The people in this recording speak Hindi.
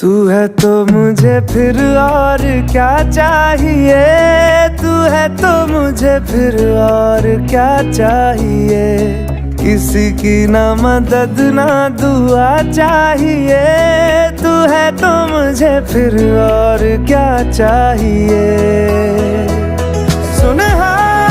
तू है तो मुझे फिर और क्या चाहिए, तू है तो मुझे फिर और क्या चाहिए। किसी की ना मदद ना दुआ चाहिए, तू है तो मुझे फिर और क्या चाहिए। सुन हाँ